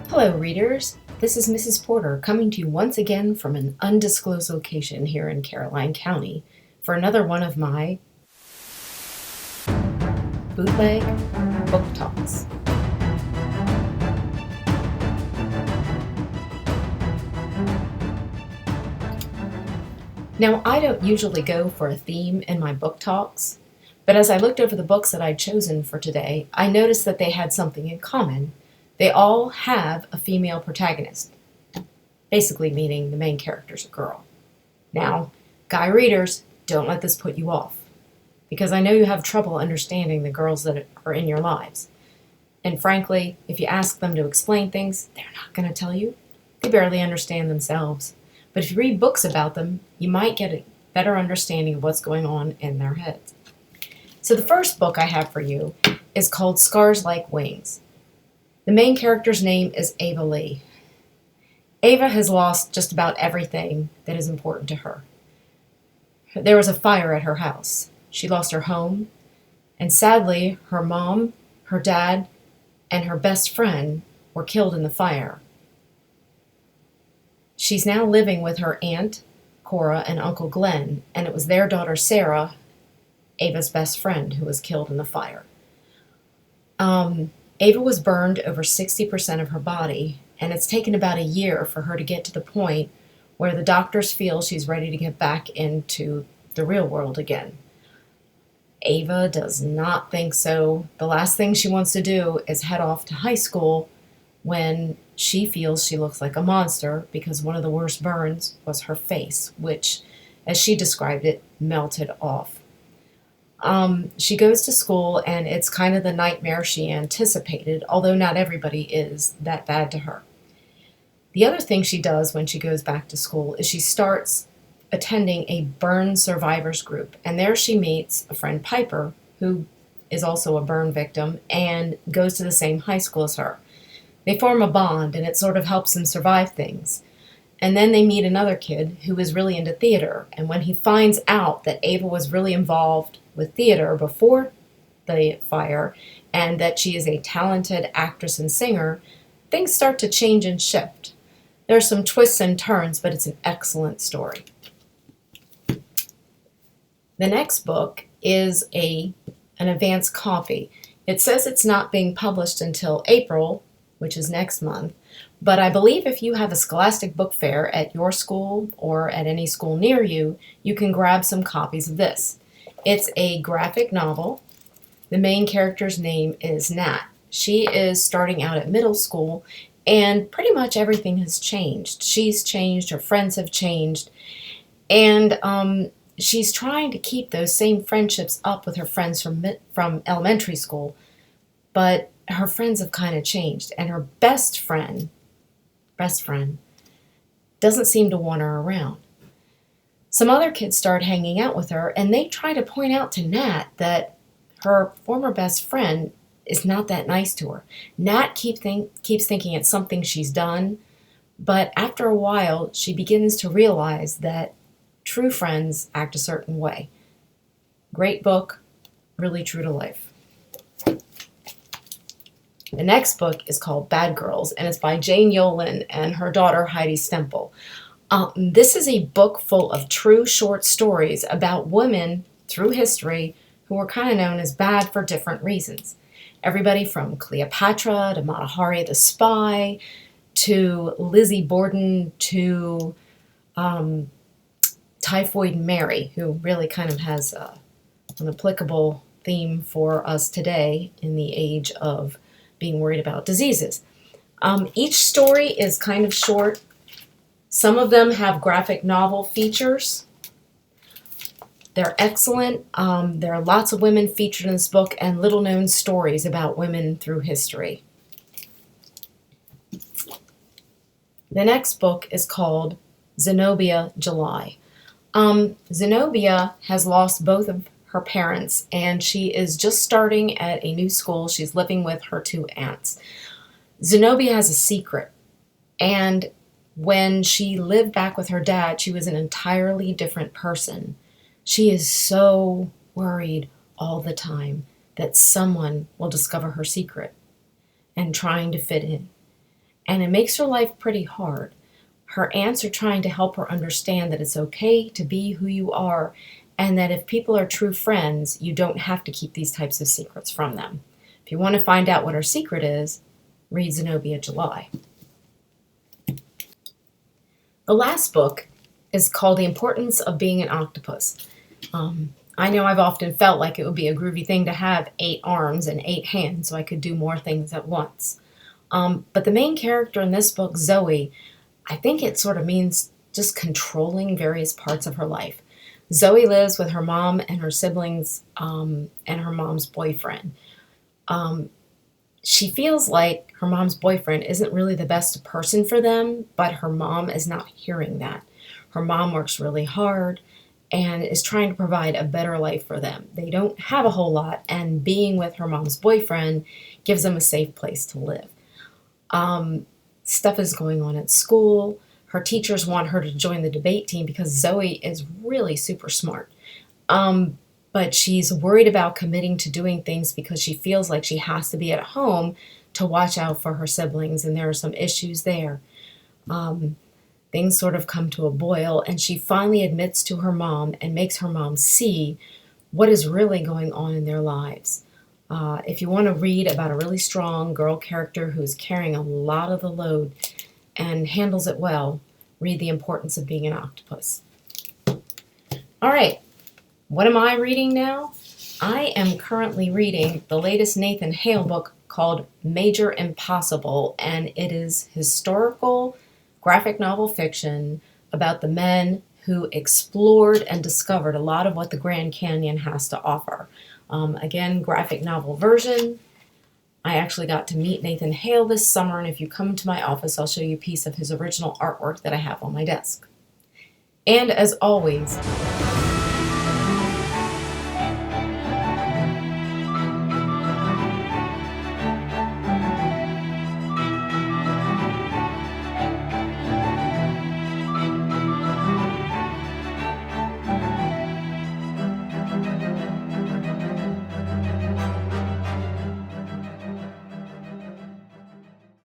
Hello, readers. This is Mrs. Porter coming to you once again from an undisclosed location here in Caroline County for another one of my bootleg book talks. Now, I don't usually go for a theme in my book talks, but as I looked over the books that I'd chosen for today, I noticed that they had something in common. They all have a female protagonist, basically meaning the main character's a girl. Now, guy readers, don't let this put you off, because I know you have trouble understanding the girls that are in your lives. And frankly, if you ask them to explain things, they're not going to tell you. They barely understand themselves. But if you read books about them, you might get a better understanding of what's going on in their heads. So the first book I have for you is called Scars Like Wings. The main character's name is Ava Lee. Ava has lost just about everything that is important to her. There was a fire at her house. She lost her home, and sadly, her mom, her dad, and her best friend were killed in the fire. She's now living with her aunt, Cora, and Uncle Glenn, and it was their daughter, Sarah, Ava's best friend, who was killed in the fire. Ava was burned over 60% of her body, and it's taken about a year for her to get to the point where the doctors feel she's ready to get back into the real world again. Ava does not think so. The last thing she wants to do is head off to high school when she feels she looks like a monster because one of the worst burns was her face, which, as she described it, melted off. She goes to school, and it's kind of the nightmare she anticipated, although not everybody is that bad to her. The other thing she does when she goes back to school is she starts attending a burn survivors group, and there she meets a friend, Piper, who is also a burn victim and goes to the same high school as her. They form a bond, and it sort of helps them survive things. And then they meet another kid who is really into theater, and when he finds out that Ava was really involved with theater before the fire and that she is a talented actress and singer, things start to change and shift. There are some twists and turns, but it's an excellent story. The next book is an advanced copy. It says it's not being published until April, which is next month, but I believe if you have a Scholastic Book Fair at your school or at any school near you, you can grab some copies of this. It's a graphic novel. The main character's name is Nat. She is starting out at middle school, and pretty much everything has changed. She's changed, her friends have changed, and she's trying to keep those same friendships up with her friends from elementary school, but her friends have kind of changed, and her best friend doesn't seem to want her around. Some other kids start hanging out with her, and they try to point out to Nat that her former best friend is not that nice to her. Nat keeps thinking it's something she's done, but after a while, she begins to realize that true friends act a certain way. Great book, really true to life. The next book is called Bad Girls, and it's by Jane Yolen and her daughter Heidi Stemple. This is a book full of true short stories about women through history who were kind of known as bad for different reasons. Everybody from Cleopatra to Mata Hari the Spy to Lizzie Borden to Typhoid Mary, who really kind of has an applicable theme for us today in the age of being worried about diseases. Each story is kind of short. Some of them have graphic novel features. They're excellent. There are lots of women featured in this book and little-known stories about women through history. The next book is called Zenobia, July. Zenobia has lost both of her parents, and she is just starting at a new school. She's living with her two aunts. Zenobia has a secret, and when she lived back with her dad, she was an entirely different person. She is so worried all the time that someone will discover her secret and trying to fit in. and it makes her life pretty hard. Her aunts are trying to help her understand that it's okay to be who you are, and that if people are true friends, you don't have to keep these types of secrets from them. If you want to find out what her secret is, read Zenobia July. The last book is called The Importance of Being an Octopus. I know I've often felt like it would be a groovy thing to have 8 arms and 8 hands so I could do more things at once. But the main character in this book, Zoe, I think it sort of means just controlling various parts of her life. Zoe lives with her mom and her siblings and her mom's boyfriend. She feels like her mom's boyfriend isn't really the best person for them, but her mom is not hearing that. Her mom works really hard and is trying to provide a better life for them. They don't have a whole lot, and being with her mom's boyfriend gives them a safe place to live. Stuff is going on at school. Her teachers want her to join the debate team because Zoe is really super smart. But she's worried about committing to doing things because she feels like she has to be at home to watch out for her siblings, and there are some issues there. Things sort of come to a boil, and she finally admits to her mom and makes her mom see what is really going on in their lives. If you want to read about a really strong girl character who's carrying a lot of the load and handles it well, read The Importance of Being an Octopus. All right, what am I reading now? I am currently reading the latest Nathan Hale book called Major Impossible, and it is historical graphic novel fiction about the men who explored and discovered a lot of what the Grand Canyon has to offer. Again, graphic novel version. I actually got to meet Nathan Hale this summer, and if you come to my office, I'll show you a piece of his original artwork that I have on my desk. And as always,